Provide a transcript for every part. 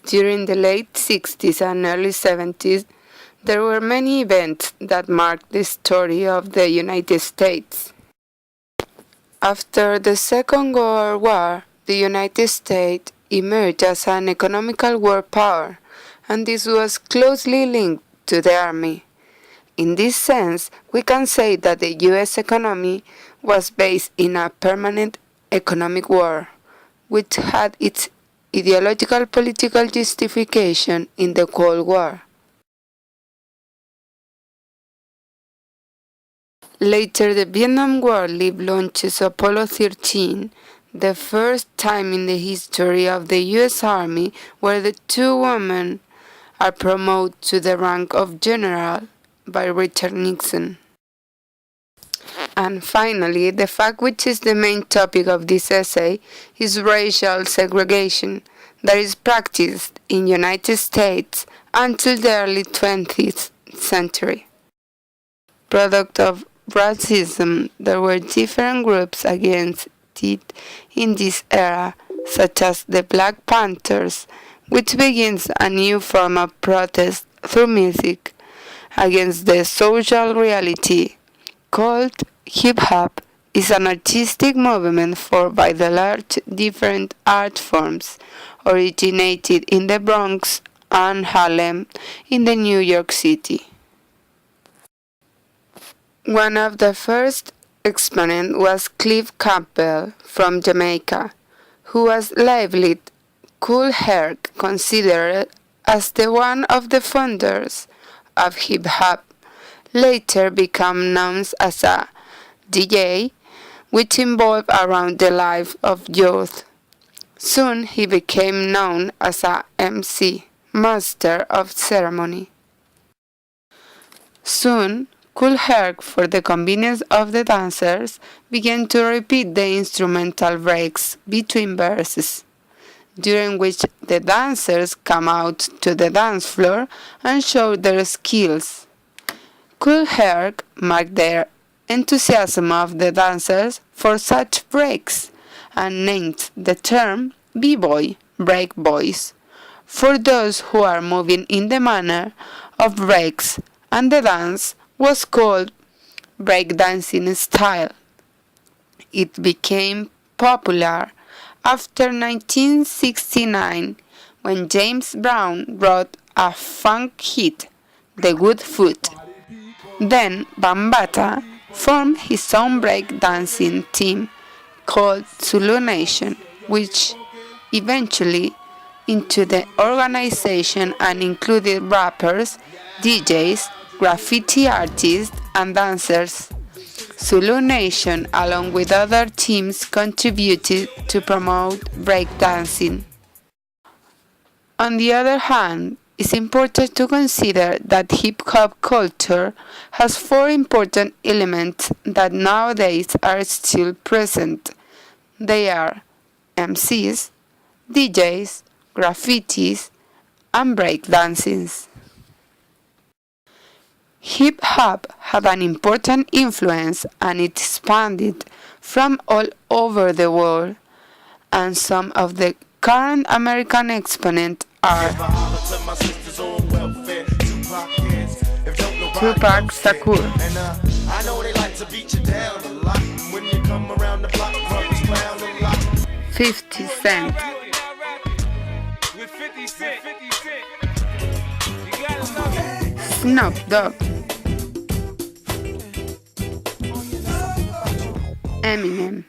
During the late 60s and early 70s, there were many events that marked the story of the United States. After the Second World War, the United States emerged as an economical world power, and this was closely linked to the Army. In this sense, we can say that the US economy was based in a permanent economic war, which had its ideological political justification in the Cold War. Later, the Vietnam War launches Apollo 13, the first time in the history of the US Army where the two women are promoted to the rank of general by Richard Nixon. And finally, the fact which is the main topic of this essay is racial segregation that is practiced in United States until the early 20th century. Product of racism, there were different groups against it in this era, such as the Black Panthers, which begins a new form of protest through music against the social reality called hip-hop. Is an artistic movement formed by the large different art forms originated in the Bronx and Harlem in the New York City. One of the first exponents was Cliff Campbell from Jamaica, who was labeled Kool Herc, considered as the one of the founders of hip-hop, later became known as a DJ, which involved around the life of youth. Soon he became known as a MC, Master of Ceremony. Soon, Kool Herc, for the convenience of the dancers, began to repeat the instrumental breaks between verses, during which the dancers come out to the dance floor and show their skills. Kool Herc marked the enthusiasm of the dancers for such breaks and named the term B-boy, break boys, for those who are moving in the manner of breaks, and the dance was called breakdancing style. It became popular after 1969 when James Brown wrote a funk hit, The Good Foot. Then Bambaataa formed his own breakdancing team called Zulu Nation, which eventually into the organization and included rappers, DJs, graffiti artists, and dancers. Zulu Nation, along with other teams, contributed to promote breakdancing. On the other hand, it's important to consider that hip-hop culture has four important elements that nowadays are still present. They are MCs, DJs, graffitis, and breakdancing. Hip-hop had an important influence and it expanded from all over the world, and some of the current American exponents are Tupac Shakur, 50 Cent, Snoop Dogg, Eminem,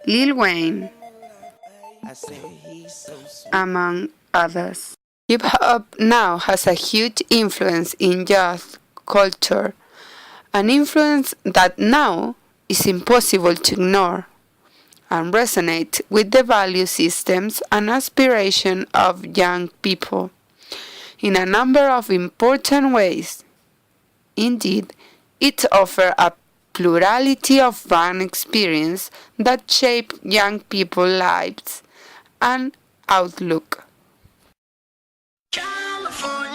Lil Wayne, among others. Hip-hop now has a huge influence in youth culture, an influence that now is impossible to ignore, and resonate with the value systems and aspirations of young people in a number of important ways. Indeed, it offers a plurality of fun experience that shape young people's lives and outlook. California.